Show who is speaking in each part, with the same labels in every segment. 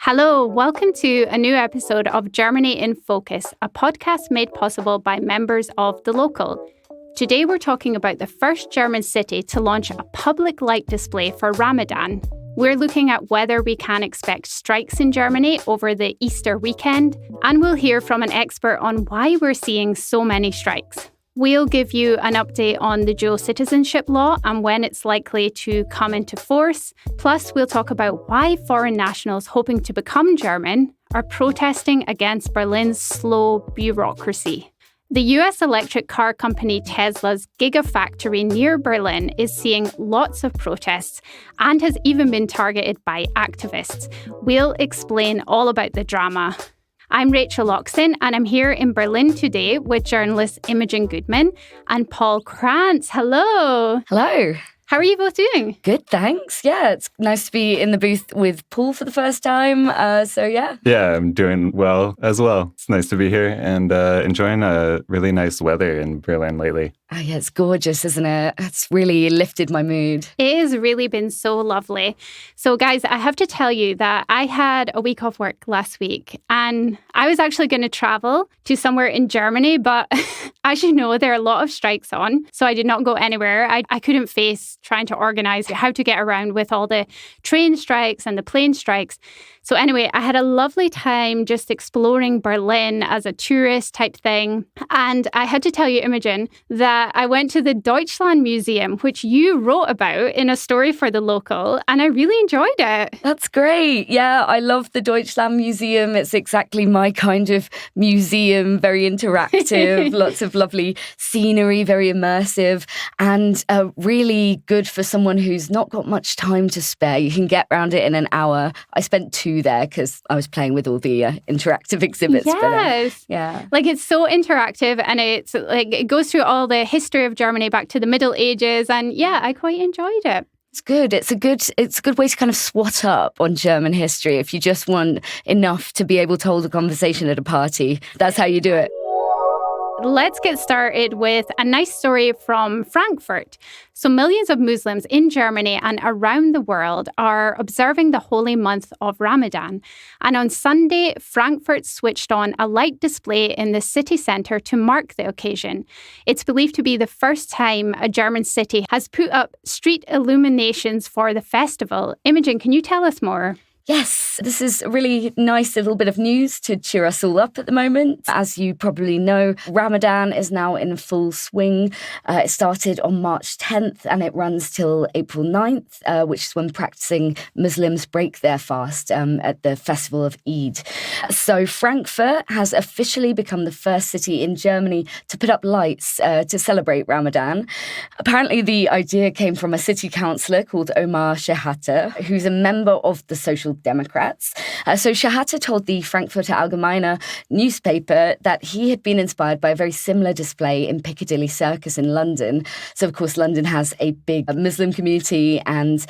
Speaker 1: Hello, welcome to a new episode of Germany in Focus, a podcast made possible by members of The Local. Today we're talking about the first German city to launch a public light display for Ramadan. We're looking at whether we can expect strikes in Germany over the Easter weekend, and we'll hear from an expert on why we're seeing so many strikes. We'll give you an update on the dual citizenship law and when it's likely to come into force. Plus, we'll talk about why foreign nationals hoping to become German are protesting against Berlin's slow bureaucracy. The US electric car company Tesla's Gigafactory near Berlin is seeing lots of protests and has even been targeted by activists. We'll explain all about the drama. I'm Rachel Loxton, and I'm here in Berlin today with journalists Imogen Goodman and Paul Krantz. Hello.
Speaker 2: Hello.
Speaker 1: How are you both doing?
Speaker 2: Good, thanks. Yeah, it's nice to be in the booth with Paul for the first time. Yeah,
Speaker 3: I'm doing well as well. It's nice to be here and enjoying really nice weather in Berlin lately.
Speaker 2: Oh, yeah, it's gorgeous, isn't it? It's really lifted my mood.
Speaker 1: It has really been so lovely. So, guys, I have to tell you that I had a week off work last week and I was actually going to travel to somewhere in Germany, but as you know, there are a lot of strikes on. So I did not go anywhere. I couldn't face trying to organize how to get around with all the train strikes and the plane strikes. So anyway, I had a lovely time just exploring Berlin as a tourist type thing. And I had to tell you, Imogen, that I went to the Deutschland Museum, which you wrote about in a story for The Local, and I really enjoyed it.
Speaker 2: That's great. Yeah, I love the Deutschland Museum. It's exactly my kind of museum, very interactive, lots of lovely scenery, very immersive, and really good for someone who's not got much time to spare. You can get around it in an hour. I spent 2 there because I was playing with all the interactive exhibits.
Speaker 1: Yes.
Speaker 2: Yeah.
Speaker 1: Like it's so interactive and it's like it goes through all the history of Germany back to the Middle Ages. And yeah, I quite enjoyed it.
Speaker 2: It's good. It's a good way to kind of swat up on German history. If you just want enough to be able to hold a conversation at a party, that's how you do it.
Speaker 1: Let's get started with a nice story from Frankfurt. So millions of Muslims in Germany and around the world are observing the holy month of Ramadan. And on Sunday, Frankfurt switched on a light display in the city centre to mark the occasion. It's believed to be the first time a German city has put up street illuminations for the festival. Imogen, can you tell us more?
Speaker 2: Yes, this is a really nice little bit of news to cheer us all up at the moment. As you probably know, Ramadan is now in full swing. It started on March 10th and it runs till April 9th, which is when practicing Muslims break their fast at the festival of Eid. So Frankfurt has officially become the first city in Germany to put up lights to celebrate Ramadan. Apparently, the idea came from a city councillor called Omar Shehater, who's a member of the Social Democrats. So Shehater told the Frankfurter Allgemeine newspaper that he had been inspired by a very similar display in Piccadilly Circus in London. So, of course, London has a big Muslim community and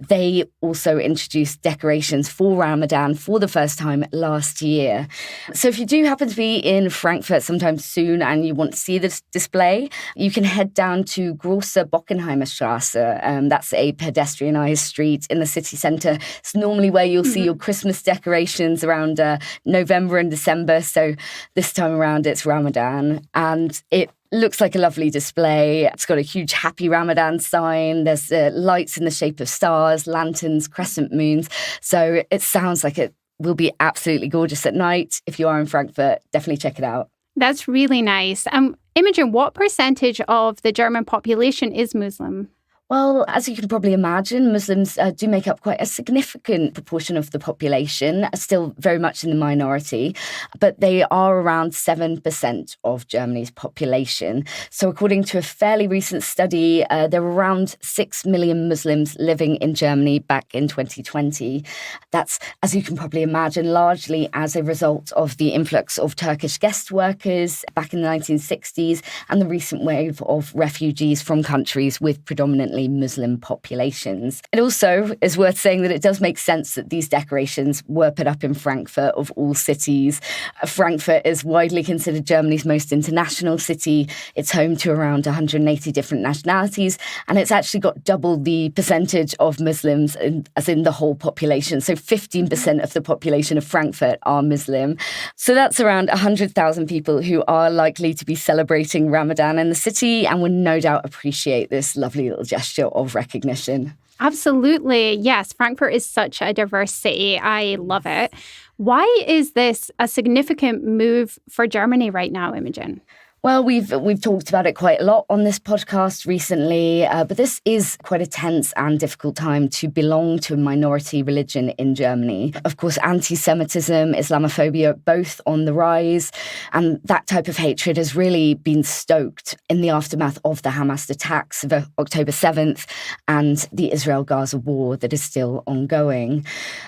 Speaker 2: they also introduced decorations for Ramadan for the first time last year. So if you do happen to be in Frankfurt sometime soon and you want to see this display, you can head down to Große Bockenheimer Straße. That's a pedestrianised street in the city centre. It's normally where you'll see your Christmas decorations around November and December. So this time around it's Ramadan and it looks like a lovely display. It's got a huge Happy Ramadan sign. There's lights in the shape of stars, lanterns, crescent moons. So it sounds like it will be absolutely gorgeous at night. If you are in Frankfurt, definitely check it out.
Speaker 1: That's really nice. Imogen, what percentage of the German population is Muslim?
Speaker 2: Well, as you can probably imagine, Muslims do make up quite a significant proportion of the population, still very much in the minority, but they are around 7% of Germany's population. So according to a fairly recent study, there were around 6 million Muslims living in Germany back in 2020. That's, as you can probably imagine, largely as a result of the influx of Turkish guest workers back in the 1960s and the recent wave of refugees from countries with predominantly predominantly Muslim populations. It also is worth saying that it does make sense that these decorations were put up in Frankfurt, of all cities. Frankfurt is widely considered Germany's most international city. It's home to around 180 different nationalities, and it's actually got double the percentage of Muslims as in the whole population. So 15% of the population of Frankfurt are Muslim. So that's around 100,000 people who are likely to be celebrating Ramadan in the city and would no doubt appreciate this lovely little gesture of recognition.
Speaker 1: Absolutely. Yes, Frankfurt is such a diverse city. I love it. Why is this a significant move for Germany right now, Imogen?
Speaker 2: Well, we've talked about it quite a lot on this podcast recently, but this is quite a tense and difficult time to belong to a minority religion in Germany. Of course, anti-Semitism, Islamophobia, both on the rise, and that type of hatred has really been stoked in the aftermath of the Hamas attacks of October 7th and the Israel-Gaza war that is still ongoing.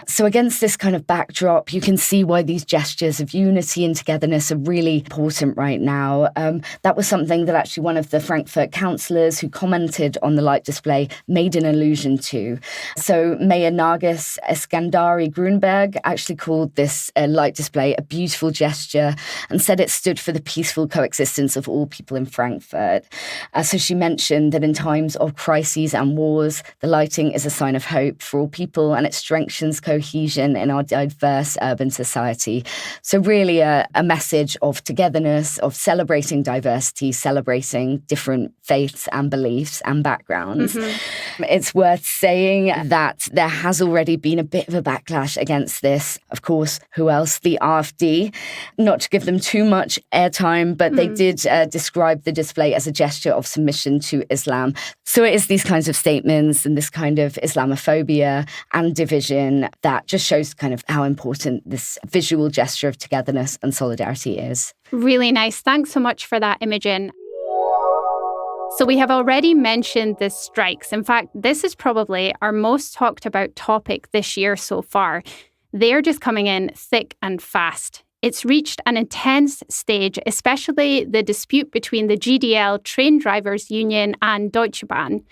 Speaker 2: So against this kind of backdrop, you can see why these gestures of unity and togetherness are really important right now. That was something that actually one of the Frankfurt councillors who commented on the light display made an allusion to. So Mayor Nargis Eskandari Grunberg actually called this light display a beautiful gesture and said it stood for the peaceful coexistence of all people in Frankfurt. So she mentioned that in times of crises and wars, the lighting is a sign of hope for all people and it strengthens cohesion in our diverse urban society. So really a message of togetherness, of celebrating diversity, celebrating different faiths and beliefs and backgrounds. Mm-hmm. It's worth saying that there has already been a bit of a backlash against this. Of course, who else? The AfD. Not to give them too much airtime, but they did describe the display as a gesture of submission to Islam. So it is these kinds of statements and this kind of Islamophobia and division that just shows kind of how important this visual gesture of togetherness and solidarity is.
Speaker 1: Really nice. Thanks so much for that, Imogen. So we have already mentioned the strikes. In fact, this is probably our most talked about topic this year so far. They're just coming in thick and fast. It's reached an intense stage, especially the dispute between the GDL Train Drivers Union and Deutsche Bahn.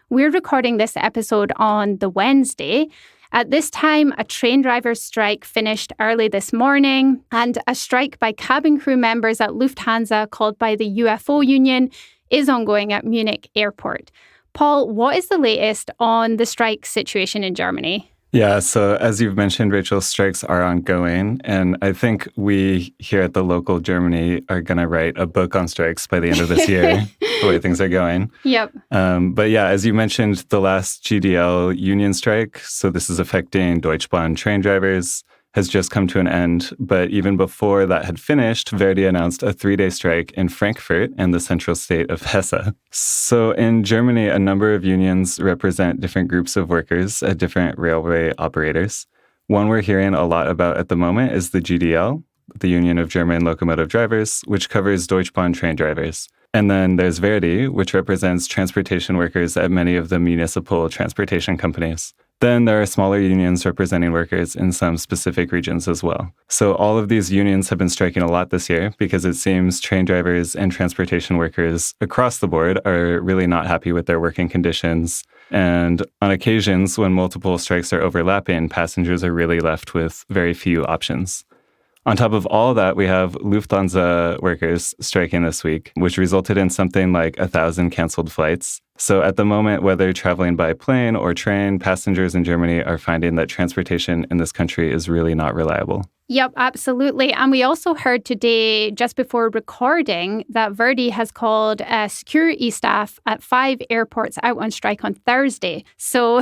Speaker 1: We're recording this episode on the Wednesday. At this time, a train driver's strike finished early this morning, and a strike by cabin crew members at Lufthansa, called by the UFO union, is ongoing at Munich Airport. Paul, what is the latest on the strike situation in Germany?
Speaker 3: Yeah, so as you've mentioned, Rachel, strikes are ongoing. And I think we here at the local Germany are going to write a book on strikes by the end of this year, the way things are going.
Speaker 1: Yep.
Speaker 3: But yeah, as you mentioned, the last GDL union strike, so this is affecting Deutsche Bahn train drivers, has just come to an end. But even before that had finished, Verdi announced a 3-day strike in Frankfurt and the central state of Hesse. So in Germany, a number of unions represent different groups of workers at different railway operators. One we're hearing a lot about at the moment is the GDL, the Union of German Locomotive Drivers, which covers Deutsche Bahn train drivers. And then there's Verdi, which represents transportation workers at many of the municipal transportation companies. Then there are smaller unions representing workers in some specific regions as well. So all of these unions have been striking a lot this year because it seems train drivers and transportation workers across the board are really not happy with their working conditions. And on occasions, when multiple strikes are overlapping, passengers are really left with very few options. On top of all that, we have Lufthansa workers striking this week, which resulted in something like 1,000 canceled flights. So at the moment, whether traveling by plane or train, passengers in Germany are finding that transportation in this country is really not reliable.
Speaker 1: Yep, absolutely. And we also heard today, just before recording, that Verdi has called security staff at 5 airports out on strike on Thursday. So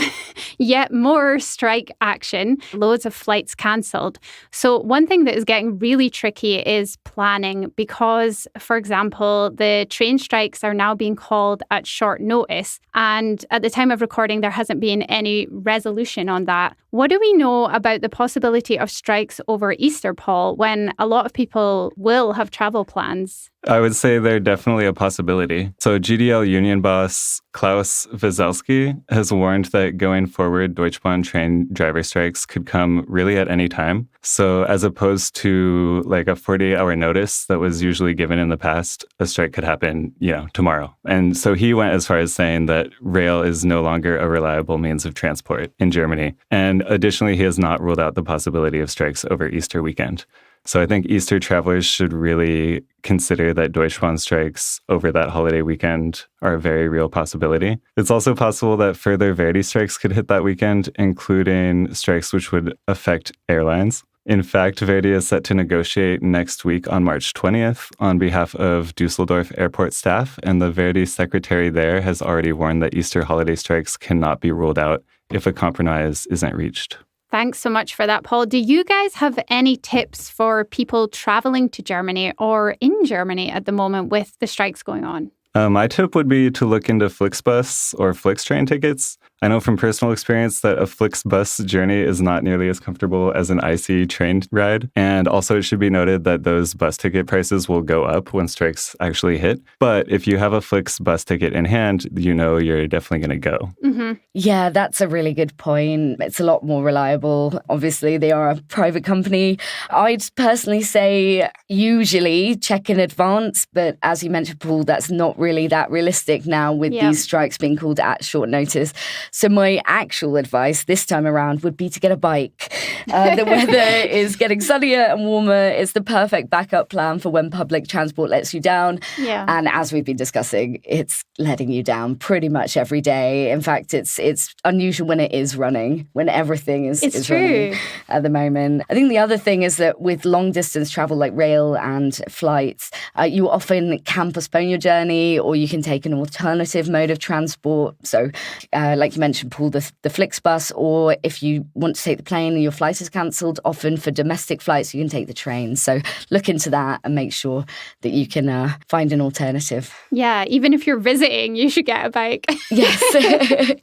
Speaker 1: yet more strike action, loads of flights cancelled. So one thing that is getting really tricky is planning because, for example, the train strikes are now being called at short notice. And at the time of recording, there hasn't been any resolution on that. What do we know about the possibility of strikes over Easter, Paul, when a lot of people will have travel plans?
Speaker 3: I would say they're definitely a possibility. So GDL union boss Klaus Wieselski has warned that going forward, Deutsche Bahn train driver strikes could come really at any time. So as opposed to like a 48-hour notice that was usually given in the past, a strike could happen, tomorrow. And so he went as far as saying that rail is no longer a reliable means of transport in Germany. And additionally, he has not ruled out the possibility of strikes over Easter weekend. So I think Easter travelers should really consider that Deutsche Bahn strikes over that holiday weekend are a very real possibility. It's also possible that further Verdi strikes could hit that weekend, including strikes which would affect airlines. In fact, Verdi is set to negotiate next week on March 20th on behalf of Dusseldorf airport staff, and the Verdi secretary there has already warned that Easter holiday strikes cannot be ruled out if a compromise isn't reached.
Speaker 1: Thanks so much for that, Paul. Do you guys have any tips for people traveling to Germany or in Germany at the moment with the strikes going on?
Speaker 3: My tip would be to look into Flixbus or Flixtrain tickets. I know from personal experience that a Flixbus journey is not nearly as comfortable as an IC train ride. And also it should be noted that those bus ticket prices will go up when strikes actually hit. But if you have a Flixbus ticket in hand, you're definitely going to go.
Speaker 1: Mm-hmm.
Speaker 2: Yeah, that's a really good point. It's a lot more reliable. Obviously, they are a private company. I'd personally say usually check in advance. But as you mentioned, Paul, that's not really that realistic now with these strikes being called at short notice. So my actual advice this time around would be to get a bike. The weather is getting sunnier and warmer. It's the perfect backup plan for when public transport lets you down.
Speaker 1: Yeah.
Speaker 2: And as we've been discussing, it's letting you down pretty much every day. In fact, it's unusual when it is running, when everything is running at the moment. I think the other thing is that with long distance travel like rail and flights, you often can postpone your journey or you can take an alternative mode of transport. So like you mentioned, Paul, the Flixbus, or if you want to take the plane and your flight is cancelled, often for domestic flights, you can take the train. So look into that and make sure that you can find an alternative.
Speaker 1: Yeah, even if you're visiting, you should get a bike.
Speaker 2: Yes.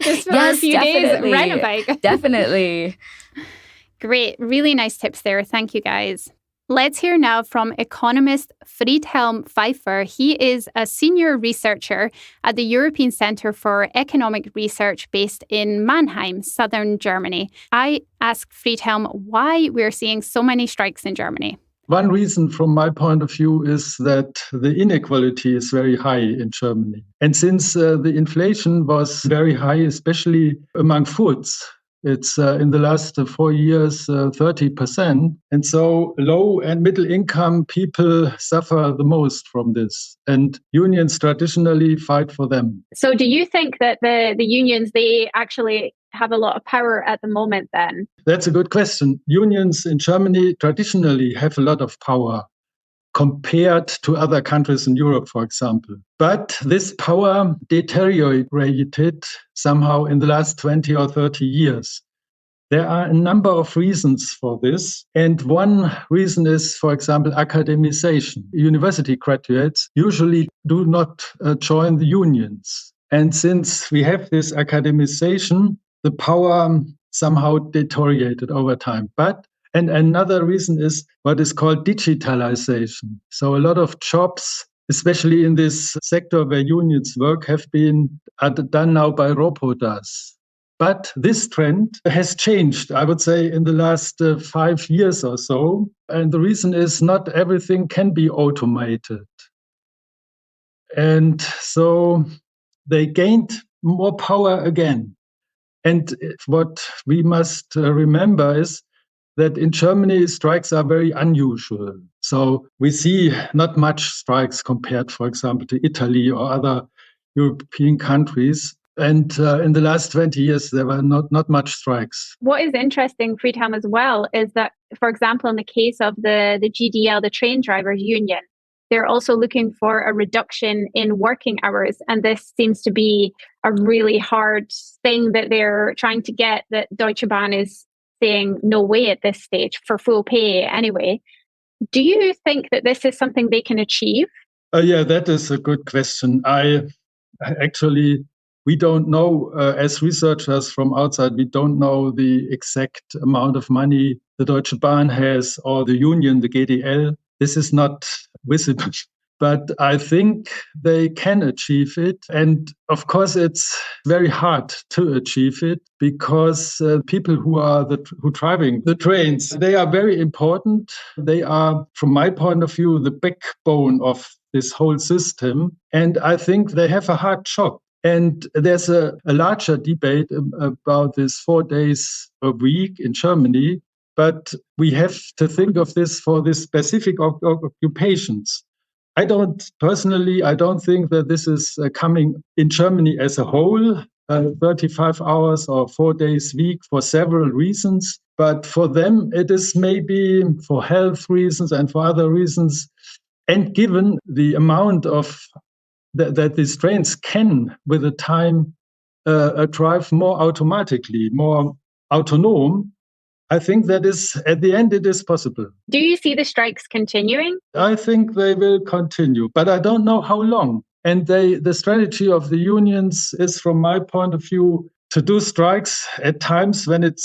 Speaker 1: Just for a few days, rent a bike.
Speaker 2: Definitely.
Speaker 1: Great. Really nice tips there. Thank you, guys. Let's hear now from economist Friedhelm Pfeiffer. He is a senior researcher at the European Centre for Economic Research based in Mannheim, southern Germany. I asked Friedhelm why we're seeing so many strikes in Germany.
Speaker 4: One reason from my point of view is that the inequality is very high in Germany. And since the inflation was very high, especially among foods, it's in the last 4 years, 30%. And so low and middle income people suffer the most from this. And unions traditionally fight for them.
Speaker 1: So do you think that the unions, they actually have a lot of power at the moment then?
Speaker 4: That's a good question. Unions in Germany traditionally have a lot of power compared to other countries in Europe, for example. But this power deteriorated somehow in the last 20 or 30 years. There are a number of reasons for this. And one reason is, for example, academization. University graduates usually do not join the unions. And since we have this academization, the power somehow deteriorated over time. And another reason is what is called digitalization. So a lot of jobs, especially in this sector where unions work, are done now by robots. But this trend has changed, I would say, in the last 5 years or so. And the reason is not everything can be automated. And so they gained more power again. And what we must remember is that in Germany, strikes are very unusual. So we see not much strikes compared, for example, to Italy or other European countries. And in the last 20 years, there were not much strikes.
Speaker 1: What is interesting, Friedhelm, as well, is that, for example, in the case of the GDL, the train drivers union, they're also looking for a reduction in working hours. And this seems to be a really hard thing that they're trying to get, that Deutsche Bahn is saying no way at this stage for full pay anyway. Do you think that this is something they can achieve?
Speaker 4: Yeah, that is a good question. I actually We don't know, as researchers from outside, we don't know the exact amount of money the Deutsche Bahn has or the union, the GDL. This is not visible. But I think they can achieve it. And of course, it's very hard to achieve it because people who driving the trains, they are very important. They are, from my point of view, the backbone of this whole system. And I think they have a hard job. And there's a larger debate about this 4 days a week in Germany. But we have to think of this for this specific occupations. I don't think that this is coming in Germany as a whole, 35 hours or 4 days a week for several reasons. But for them, it is maybe for health reasons and for other reasons. And given the amount of that these trains can, with the time, drive more automatically, more autonomous, I think that is, at the end, it is possible.
Speaker 1: Do you see the strikes continuing?
Speaker 4: I think they will continue, but I don't know how long. And the strategy of the unions is, from my point of view, to do strikes at times when it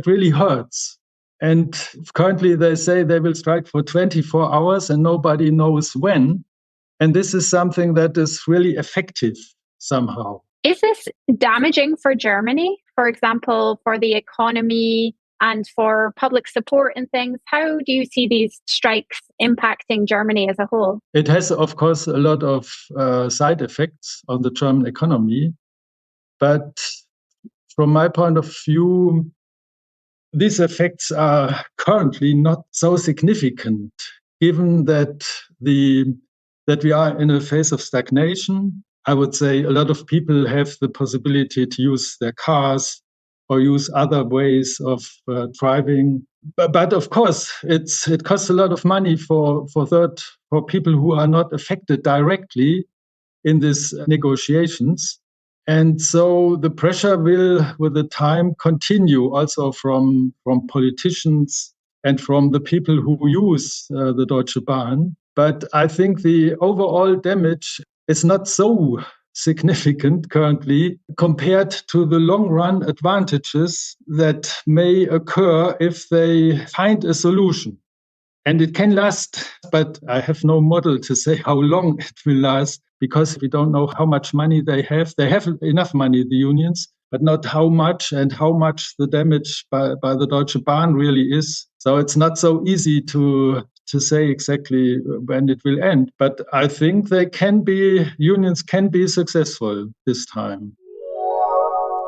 Speaker 4: really hurts. And currently they say they will strike for 24 hours and nobody knows when. And this is something that is really effective somehow.
Speaker 1: Is this damaging for Germany, for example, for the economy and for public support and things? How do you see these strikes impacting Germany as a whole?
Speaker 4: It has, of course, a lot of side effects on the German economy. But from my point of view, these effects are currently not so significant, given that we are in a phase of stagnation. I would say a lot of people have the possibility to use their cars or use other ways of driving. But of course, it costs a lot of money for people who are not affected directly in these negotiations. And so the pressure will, with the time, continue also from politicians and from the people who use the Deutsche Bahn. But I think the overall damage is not so significant currently compared to the long-run advantages that may occur if they find a solution. And it can last, but I have no model to say how long it will last because we don't know how much money they have. They have enough money, the unions, but not how much and how much the damage by the Deutsche Bahn really is. So it's not so easy to say exactly when it will end. But I think unions can be successful this time.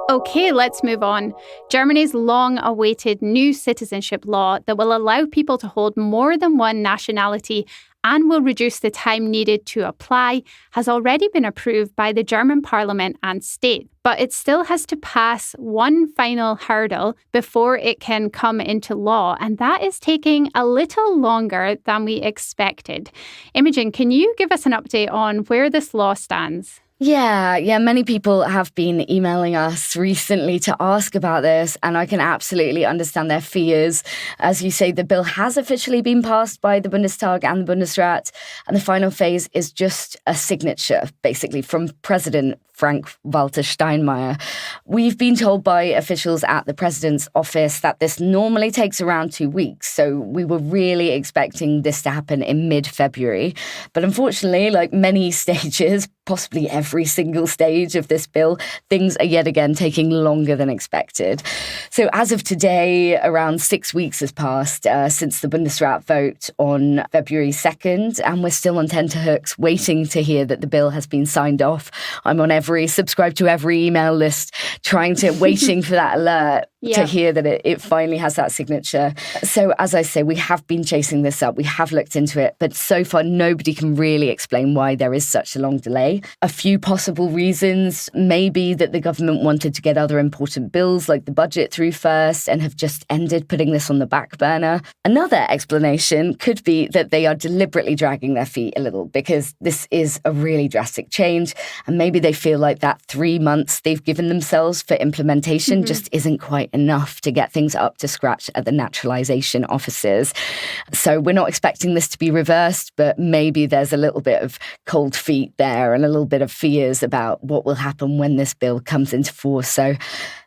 Speaker 1: Okay, let's move on. Germany's long-awaited new citizenship law that will allow people to hold more than one nationality and will reduce the time needed to apply has already been approved by the German parliament and state. But it still has to pass one final hurdle before it can come into law, and that is taking a little longer than we expected. Imogen, can you give us an update on where this law stands?
Speaker 2: Yeah, many people have been emailing us recently to ask about this, and I can absolutely understand their fears. As you say, the bill has officially been passed by the Bundestag and the Bundesrat, and the final phase is just a signature, basically, from President Frank-Walter Steinmeier. We've been told by officials at the president's office that this normally takes around 2 weeks, so we were really expecting this to happen in mid-February. But unfortunately, like many stages, possibly every single stage of this bill, things are yet again taking longer than expected. So as of today, around 6 weeks has passed since the Bundesrat vote on February 2nd, and we're still on tenterhooks waiting to hear that the bill has been signed off. I'm on subscribed to every email list, waiting for that alert to hear that it finally has that signature. So as I say, we have been chasing this up. We have looked into it, but so far nobody can really explain why there is such a long delay. A few possible reasons may be that the government wanted to get other important bills like the budget through first and have just ended putting this on the back burner. Another explanation could be that they are deliberately dragging their feet a little because this is a really drastic change, and maybe they feel like that 3 months they've given themselves for implementation just isn't quite enough to get things up to scratch at the naturalization offices. So we're not expecting this to be reversed, but maybe there's a little bit of cold feet there and a little bit of fears about what will happen when this bill comes into force. So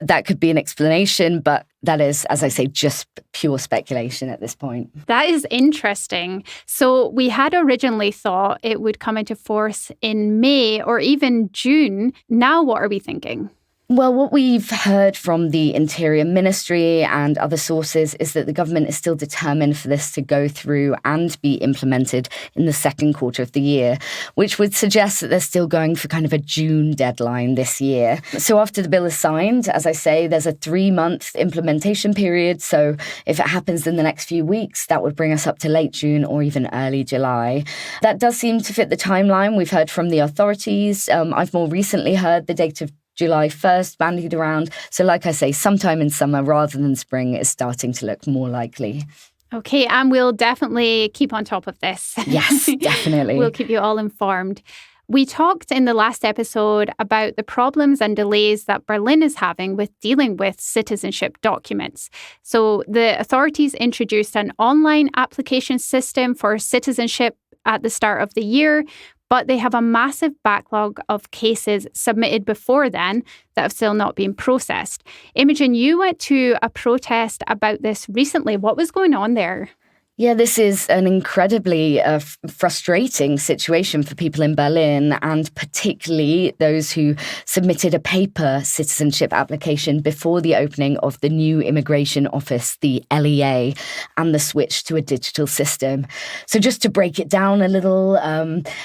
Speaker 2: that could be an explanation, but that is, as I say, just pure speculation at this point.
Speaker 1: That is interesting. So we had originally thought it would come into force in May or even June. Now what are we thinking?
Speaker 2: Well, what we've heard from the Interior Ministry and other sources is that the government is still determined for this to go through and be implemented in the second quarter of the year, which would suggest that they're still going for kind of a June deadline this year. So after the bill is signed, as I say, there's a 3-month implementation period. So if it happens in the next few weeks, that would bring us up to late June or even early July. That does seem to fit the timeline we've heard from the authorities. I've more recently heard the date of July 1st bandied around. So like I say, sometime in summer rather than spring is starting to look more likely.
Speaker 1: Okay, and we'll definitely keep on top of this.
Speaker 2: Yes, definitely.
Speaker 1: We'll keep you all informed. We talked in the last episode about the problems and delays that Berlin is having with dealing with citizenship documents. So the authorities introduced an online application system for citizenship at the start of the year, but they have a massive backlog of cases submitted before then that have still not been processed. Imogen, you went to a protest about this recently. What was going on there?
Speaker 2: Yeah, this is an incredibly frustrating situation for people in Berlin, and particularly those who submitted a paper citizenship application before the opening of the new immigration office, the LEA, and the switch to a digital system. So just to break it down a little,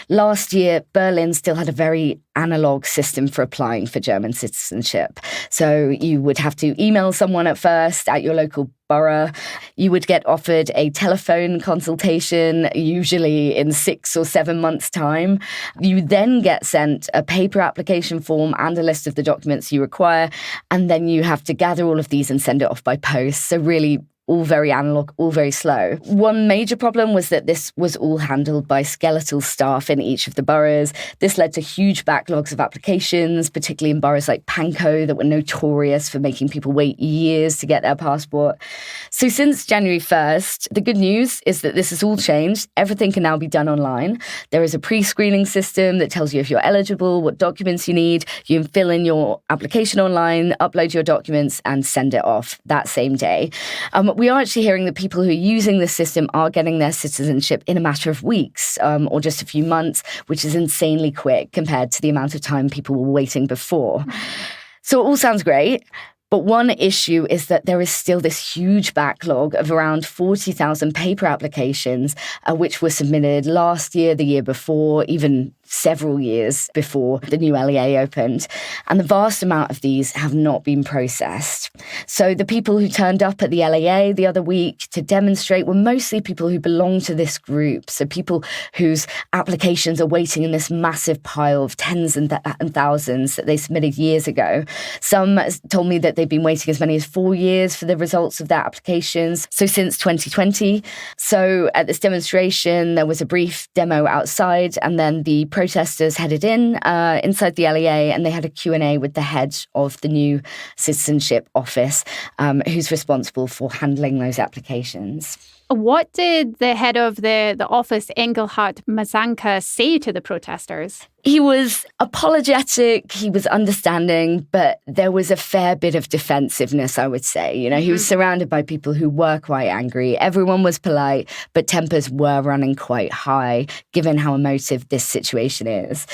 Speaker 2: last year, Berlin still had a very analog system for applying for German citizenship. So you would have to email someone at first at your local borough. You would get offered a telephone consultation, usually in 6 or 7 months' time. You then get sent a paper application form and a list of the documents you require, and then you have to gather all of these and send it off by post. So really, all very analog, all very slow. One major problem was that this was all handled by skeletal staff in each of the boroughs. This led to huge backlogs of applications, particularly in boroughs like Pankow that were notorious for making people wait years to get their passport. So since January 1st, the good news is that this has all changed. Everything can now be done online. There is a pre-screening system that tells you if you're eligible, what documents you need. You can fill in your application online, upload your documents, and send it off that same day. We are actually hearing that people who are using this system are getting their citizenship in a matter of weeks or just a few months, which is insanely quick compared to the amount of time people were waiting before. So it all sounds great. But one issue is that there is still this huge backlog of around 40,000 paper applications, which were submitted last year, the year before, even several years before the new LEA opened. And the vast amount of these have not been processed. So the people who turned up at the LEA the other week to demonstrate were mostly people who belong to this group. So people whose applications are waiting in this massive pile of tens and thousands that they submitted years ago. Some told me that they've been waiting as many as 4 years for the results of their applications. So since 2020. So at this demonstration, there was a brief demo outside, and then the protesters headed inside the LEA, and they had a Q&A with the head of the new citizenship office, who's responsible for handling those applications.
Speaker 1: What did the head of the office, Engelhard Mazanka, say to the protesters?
Speaker 2: He was apologetic, he was understanding, but there was a fair bit of defensiveness, I would say. You know, he was surrounded by people who were quite angry. Everyone was polite, but tempers were running quite high, given how emotive this situation is.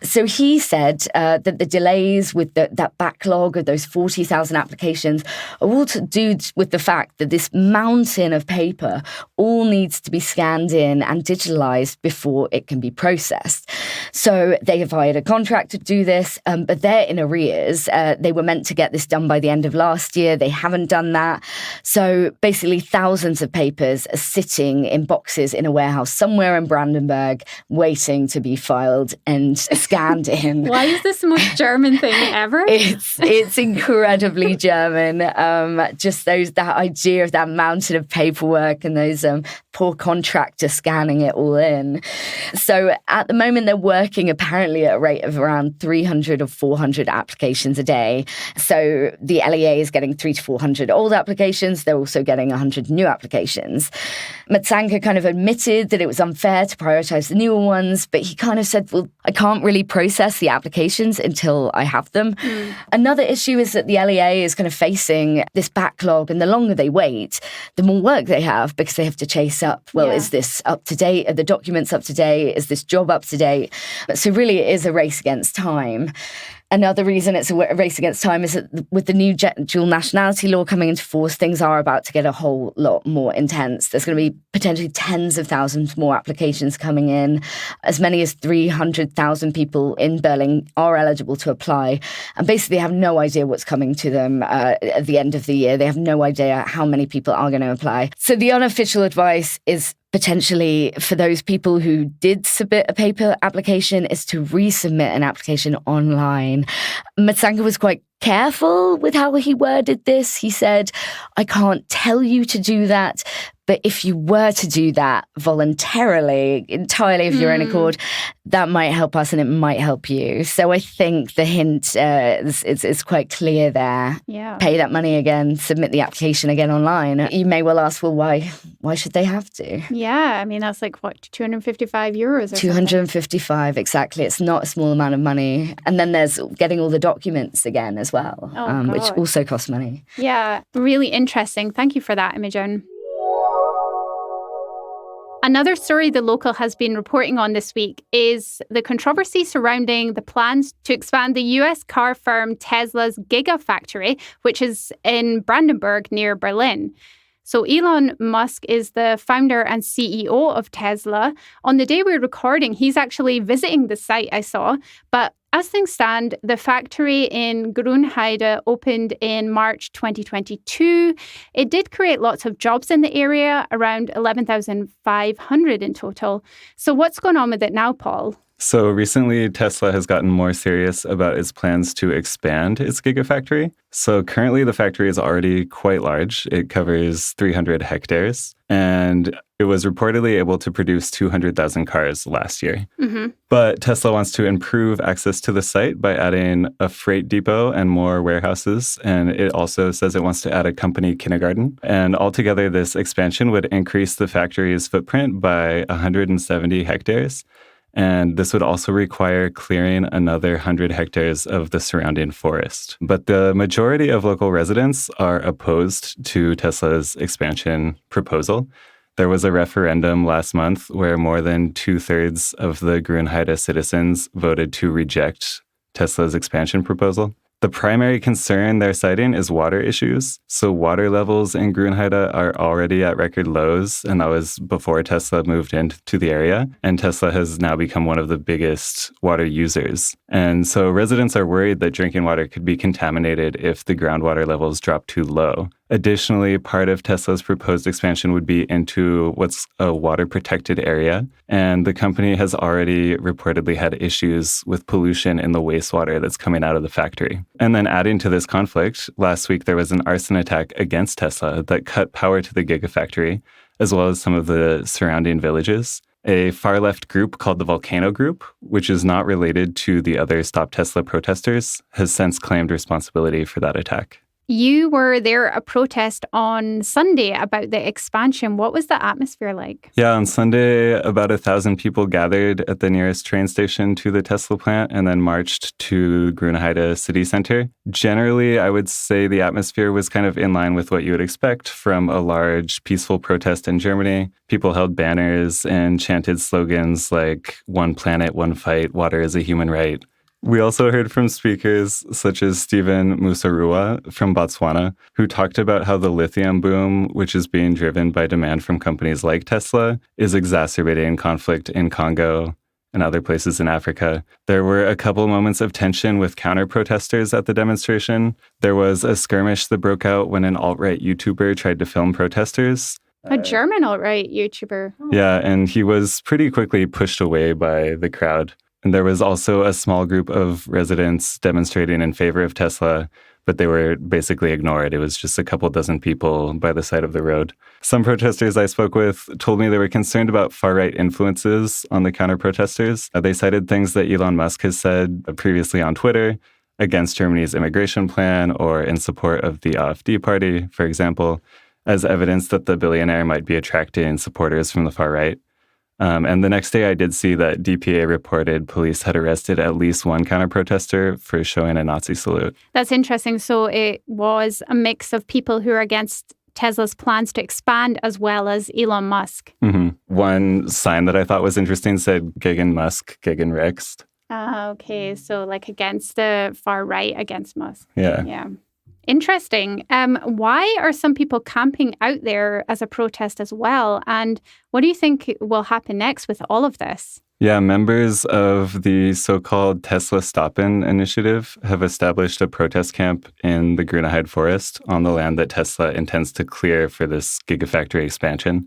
Speaker 2: So he said that the delays with that backlog of those 40,000 applications are all to do with the fact that this mountain of paper all needs to be scanned in and digitalized before it can be processed. So they have hired a contractor to do this, but they're in arrears. They were meant to get this done by the end of last year. They haven't done that. So basically thousands of papers are sitting in boxes in a warehouse somewhere in Brandenburg that to be filed and scanned in.
Speaker 1: Why is this the most German thing ever?
Speaker 2: It's incredibly German. Just that idea of that mountain of paperwork and those poor contractors scanning it all in. So at the moment, they're working a apparently at a rate of around 300 or 400 applications a day. So the LEA is getting 300 to 400 old applications. They're also getting 100 new applications. Matsanka kind of admitted that it was unfair to prioritize the newer ones, but he kind of said, well, I can't really process the applications until I have them. Another issue is that the LEA is kind of facing this backlog, and the longer they wait, the more work they have because they have to chase up, well, is this up to date? Are the documents up to date? Is this job up to date? So really it is a race against time. Another reason it's a race against time is that with the new dual nationality law coming into force, things are about to get a whole lot more intense. There's going to be potentially tens of thousands more applications coming in. As many as 300,000 people in Berlin are eligible to apply and basically have no idea what's coming to them at the end of the year. They have no idea how many people are going to apply. So the unofficial advice is potentially for those people who did submit a paper application is to resubmit an application online. Matsanka was quite careful with how he worded this. He said, I can't tell you to do that, but if you were to do that voluntarily, entirely of your own accord, that might help us and it might help you. So I think the hint is quite clear there.
Speaker 1: Yeah.
Speaker 2: Pay that money again, submit the application again online. You may well ask, well, why should they have to?
Speaker 1: Yeah, I mean, that's like, what, 255 euros or
Speaker 2: 255, exactly. It's not a small amount of money. And then there's getting all the documents again as well, which also costs money.
Speaker 1: Yeah, really interesting. Thank you for that, Imogen. Another story The Local has been reporting on this week is the controversy surrounding the plans to expand the US car firm Tesla's Gigafactory, which is in Brandenburg near Berlin. So Elon Musk is the founder and CEO of Tesla. On the day we're recording, he's actually visiting the site, I saw. But as things stand, the factory in Grünheide opened in March 2022. It did create lots of jobs in the area, around 11,500 in total. So what's going on with it now, Paul?
Speaker 3: So recently, Tesla has gotten more serious about its plans to expand its Gigafactory. So currently, the factory is already quite large. It covers 300 hectares, and it was reportedly able to produce 200,000 cars last year. But Tesla wants to improve access to the site by adding a freight depot and more warehouses. And it also says it wants to add a company kindergarten. And altogether, this expansion would increase the factory's footprint by 170 hectares. And this would also require clearing another 100 hectares of the surrounding forest. But the majority of local residents are opposed to Tesla's expansion proposal. There was a referendum last month where more than 2/3 of the Grünheide citizens voted to reject Tesla's expansion proposal. The primary concern they're citing is water issues. So water levels in Grünheide are already at record lows, and that was before Tesla moved into the area. And Tesla has now become one of the biggest water users. And so residents are worried that drinking water could be contaminated if the groundwater levels drop too low. Additionally, part of Tesla's proposed expansion would be into what's a water-protected area, and the company has already reportedly had issues with pollution in the wastewater that's coming out of the factory. And then adding to this conflict, last week there was an arson attack against Tesla that cut power to the Gigafactory, as well as some of the surrounding villages. A far-left group called the Volcano Group, which is not related to the other Stop Tesla protesters, has since claimed responsibility for that attack.
Speaker 1: You were there at a protest on Sunday about the expansion. What was the atmosphere like?
Speaker 3: Yeah, on Sunday, about 1,000 people gathered at the nearest train station to the Tesla plant and then marched to Grünheide city center. Generally, I would say the atmosphere was kind of in line with what you would expect from a large, peaceful protest in Germany. People held banners and chanted slogans like, "One planet, one fight, water is a human right." We also heard from speakers such as Stephen Musarua from Botswana, who talked about how the lithium boom, which is being driven by demand from companies like Tesla, is exacerbating conflict in Congo and other places in Africa. There were a couple moments of tension with counter-protesters at the demonstration. There was a skirmish that broke out when an alt-right YouTuber tried to film protesters.
Speaker 1: A German alt-right YouTuber. Oh.
Speaker 3: Yeah, and he was pretty quickly pushed away by the crowd. And there was also a small group of residents demonstrating in favor of Tesla, but they were basically ignored. It was just a couple dozen people by the side of the road. Some protesters I spoke with told me they were concerned about far-right influences on the counter-protesters. They cited things that Elon Musk has said previously on Twitter against Germany's immigration plan or in support of the AfD party, for example, as evidence that the billionaire might be attracting supporters from the far right. And the next day I did see that DPA reported police had arrested at least one counter-protester for showing a Nazi salute.
Speaker 1: That's interesting. So it was a mix of people who are against Tesla's plans to expand as well as Elon Musk.
Speaker 3: Mm-hmm. One sign that I thought was interesting said Gegen Musk, Gegen Rex.
Speaker 1: Okay. So like against the far right, against Musk.
Speaker 3: Yeah.
Speaker 1: Interesting. Why are some people camping out there as a protest as well? And what do you think will happen next with all of this?
Speaker 3: Yeah, members of the so-called Tesla Stop-In initiative have established a protest camp in the Grüne Forest on the land that Tesla intends to clear for this Gigafactory expansion.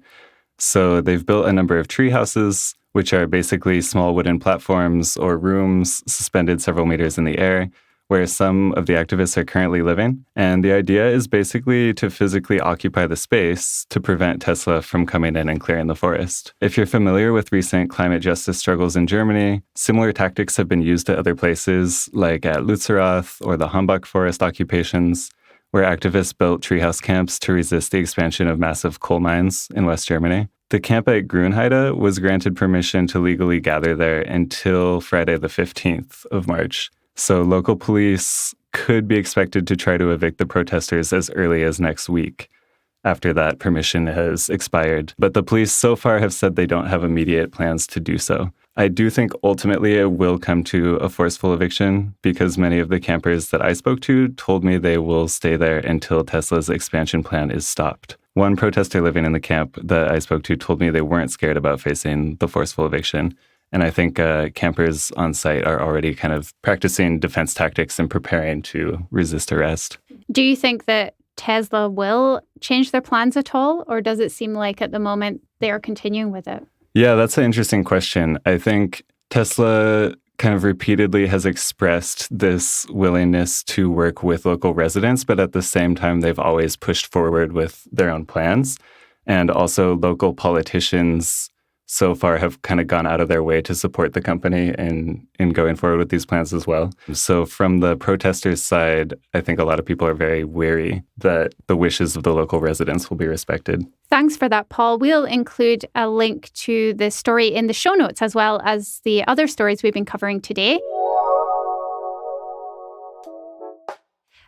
Speaker 3: So they've built a number of tree houses, which are basically small wooden platforms or rooms suspended several meters in the air, where some of the activists are currently living. And the idea is basically to physically occupy the space to prevent Tesla from coming in and clearing the forest. If you're familiar with recent climate justice struggles in Germany, similar tactics have been used at other places, like at Lützerath or the Hambach forest occupations, where activists built treehouse camps to resist the expansion of massive coal mines in West Germany. The camp at Grünheide was granted permission to legally gather there until Friday the 15th of March. So local police could be expected to try to evict the protesters as early as next week after that permission has expired. But the police so far have said they don't have immediate plans to do so. I do think ultimately it will come to a forceful eviction because many of the campers that I spoke to told me they will stay there until Tesla's expansion plan is stopped. One protester living in the camp that I spoke to told me they weren't scared about facing the forceful eviction. And I think campers on site are already kind of practicing defense tactics and preparing to resist arrest.
Speaker 1: Do you think that Tesla will change their plans at all? Or does it seem like at the moment they are continuing with it?
Speaker 3: Yeah, that's an interesting question. I think Tesla kind of repeatedly has expressed this willingness to work with local residents, but at the same time, they've always pushed forward with their own plans. And also local politicians so far have kind of gone out of their way to support the company in going forward with these plans as well. So from the protesters' side, I think a lot of people are very wary that the wishes of the local residents will be respected.
Speaker 1: Thanks for that, Paul. We'll include a link to the story in the show notes as well as the other stories we've been covering today.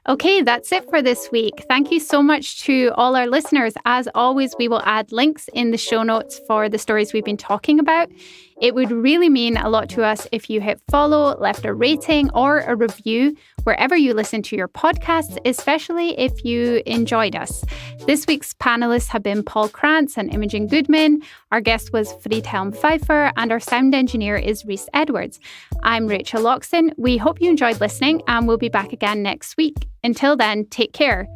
Speaker 1: Okay, that's it for this week. Thank you so much to all our listeners. As always, we will add links in the show notes for the stories we've been talking about. It would really mean a lot to us if you hit follow, left a rating or a review wherever you listen to your podcasts, especially if you enjoyed us. This week's panelists have been Paul Krantz and Imogen Goodman. Our guest was Friedhelm Pfeiffer and our sound engineer is Rhys Edwards. I'm Rachel Loxton. We hope you enjoyed listening and we'll be back again next week. Until then, take care.